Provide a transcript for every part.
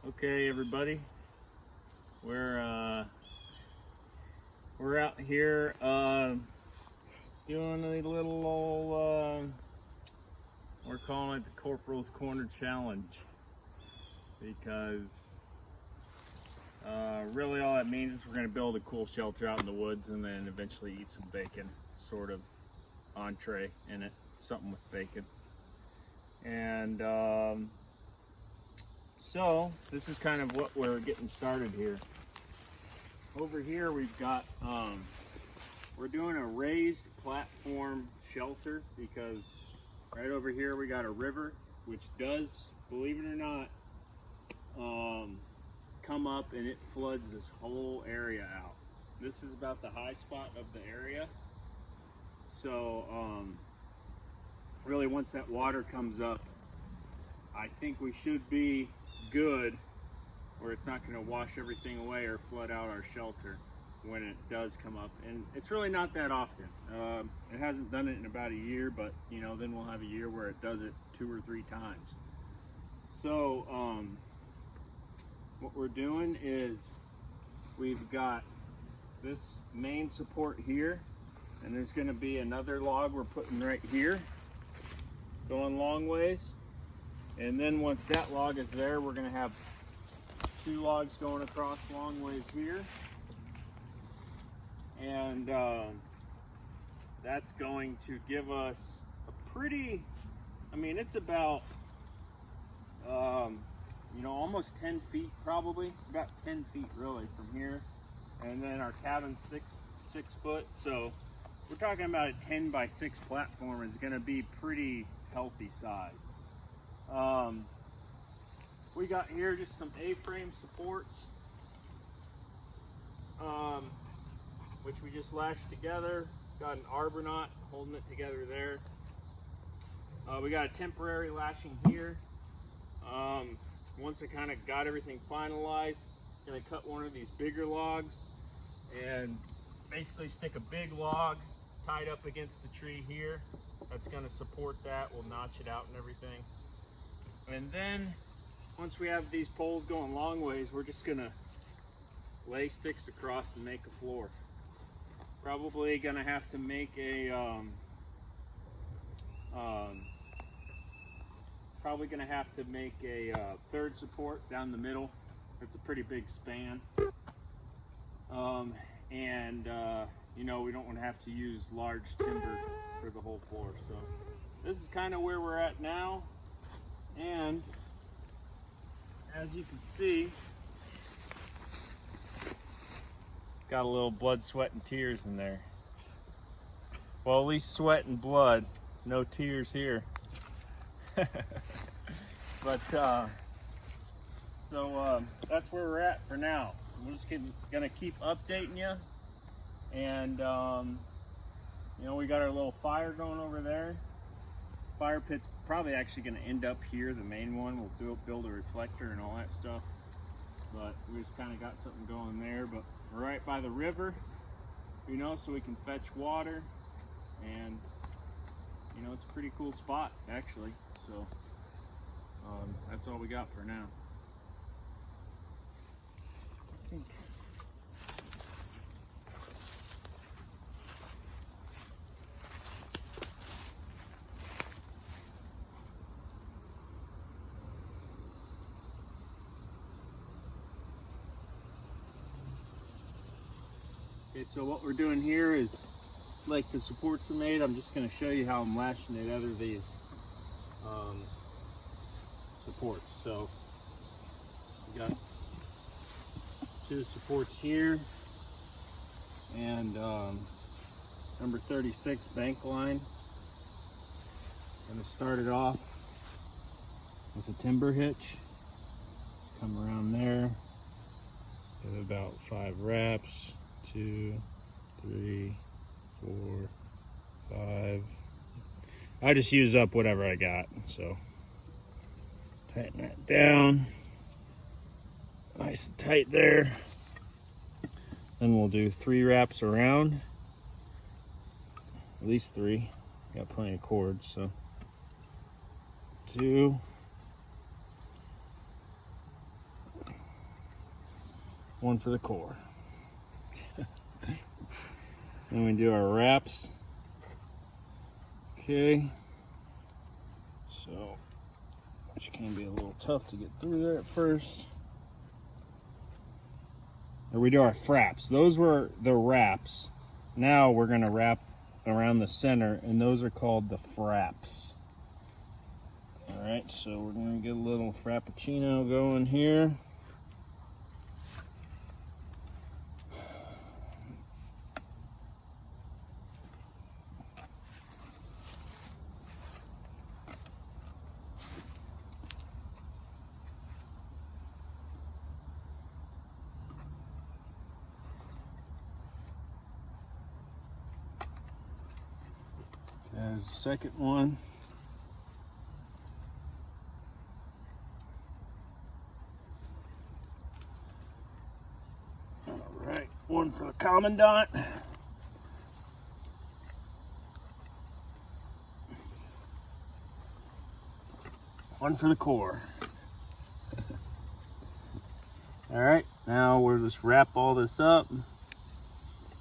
Okay, everybody, we're out here doing a little old we're calling it the Corporals Corner challenge, because really all that means is we're going to build a cool shelter out in the woods and then eventually eat some bacon, sort of entree in it, something with bacon. And so this is kind of what we're getting started here. Over here we've got, we're doing a raised platform shelter because right over here we got a river, which does, believe it or not, come up and it floods this whole area out. This is about the high spot of the area. So really once that water comes up, I think we should be good, where it's not going to wash everything away or flood out our shelter when it does come up. And it's really not that often. It hasn't done it in about a year, but you know, then we'll have a year where it does it 2 or 3 times. So what we're doing is we've got this main support here, and there's going to be another log we're putting right here, going long ways. And then once that log is there, we're going to have 2 logs going across long ways here. And that's going to give us a pretty, I mean, it's about, you know, almost 10 feet probably. It's about 10 feet really from here. And then our cabin's 6 foot. So we're talking about a 10 by 6 platform is going to be pretty healthy size. We got here just some A-frame supports, which we just lashed together. Got an arbor knot holding it together there. We got a temporary lashing here. Once I kind of got everything finalized, I'm going to cut one of these bigger logs and basically stick a big log tied up against the tree here. That's going to support that. We'll notch it out and everything. And then once we have these poles going long ways, we're just going to lay sticks across and make a floor. Probably going to have to make a third support down the middle. It's a pretty big span. You know, we don't want to have to use large timber for the whole floor. So this is kind of where we're at now. And as you can see, got a little blood, sweat, and tears in there. Well, at least sweat and blood, no tears here. But that's where we're at for now. We're just gonna keep updating you. And you know, we got our little fire going over there. Fire pit's probably actually going to end up here, the main one. We'll build a reflector and all that stuff, but we just kind of got something going there. But we're right by the river, you know, so we can fetch water, and you know, it's a pretty cool spot actually. So that's all we got for now. Okay, so what we're doing here is, like the supports are made, I'm just going to show you how I'm lashing together these supports. So we got 2 supports here, and number 36 bank line. I'm going to start it off with a timber hitch. Come around there, give about 5 wraps. 2, 3, 4, 5. I just use up whatever I got, so tighten that down nice and tight there. Then we'll do 3 wraps around, at least 3. Got plenty of cords, so 2, one for the core. Then we do our wraps. Okay. So, which can be a little tough to get through there at first. There we do our fraps. Those were the wraps. Now we're gonna wrap around the center, and those are called the fraps. All right, so we're gonna get a little frappuccino going here. There's the second one. All right, one for the commandant. One for the core. All right, now we'll just wrap all this up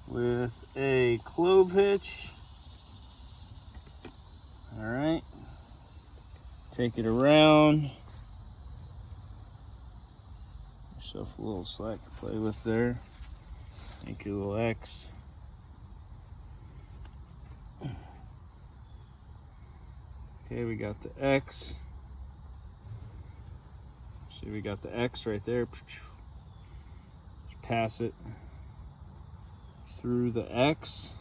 with a clove hitch. All right, take it around. Yourself a little slack to play with there. Make your little X. Okay, we got the X. See, we got the X right there. Just pass it through the X.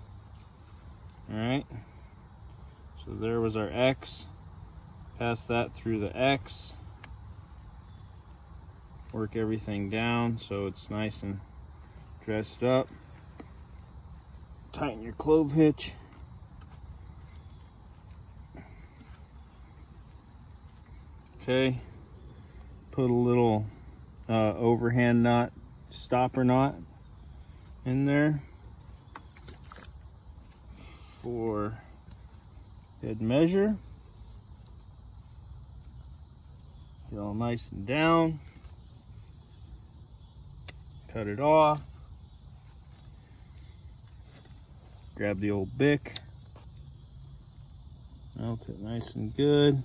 All right. So there was our X. Pass that through the X. Work everything down so it's nice and dressed up. Tighten your clove hitch. Okay. Put a little overhand knot, stopper knot in there for good measure. Get all nice and down. Cut it off. Grab the old Bic. Melt it nice and good.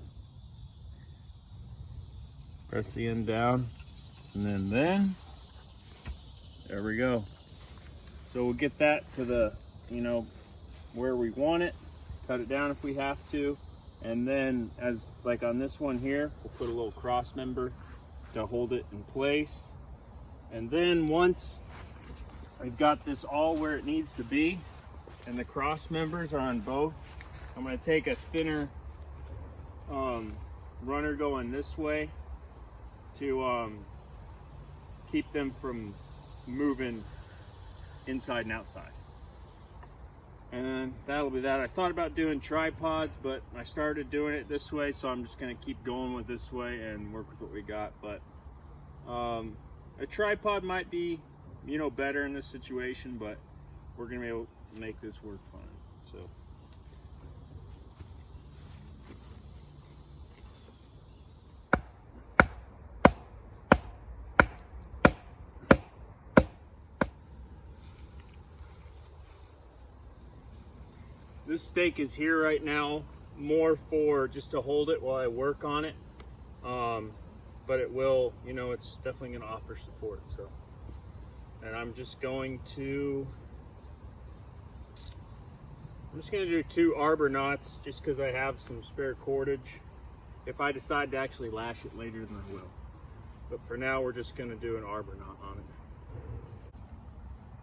Press the end down. And then there we go. So we'll get that to the, where we want it. Cut it down if we have to, and then as like on this one here, we'll put a little cross member to hold it in place. And then once I've got this all where it needs to be and the cross members are on both, I'm going to take a thinner runner going this way to keep them from moving inside and outside. And that'll be that. I thought about doing tripods, but I started doing it this way, so I'm just going to keep going with this way and work with what we got. But a tripod might be, better in this situation, but we're going to be able to make this work fine. So. This stake is here right now more for just to hold it while I work on it, but it will, it's definitely going to offer support. So, and I'm just going to do 2 arbor knots just because I have some spare cordage. If I decide to actually lash it later, then I will. But for now, we're just going to do an arbor knot on it.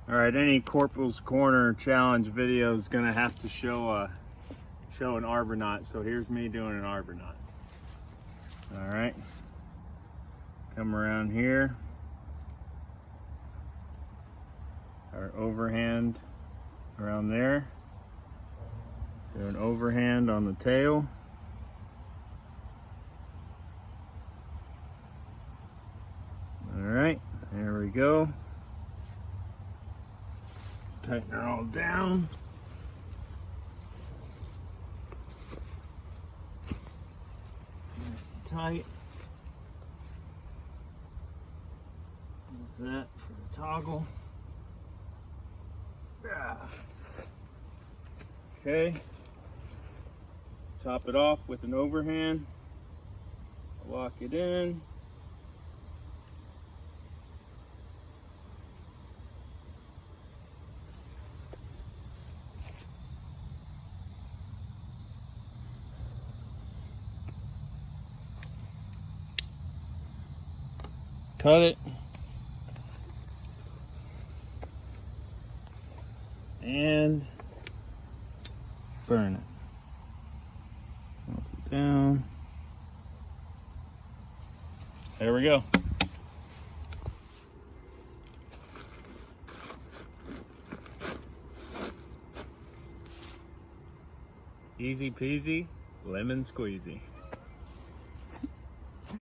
All right, any Corporals Corner challenge video is gonna have to show an arbor knot. So here's me doing an arbor knot. All right, come around here. Our overhand around there. Do an overhand on the tail. All right, there we go. Tighten her all down. Nice and tight. That for the toggle. Okay. Top it off with an overhand. Lock it in. Cut it. And burn it. Close it down. There we go. Easy peasy, lemon squeezy.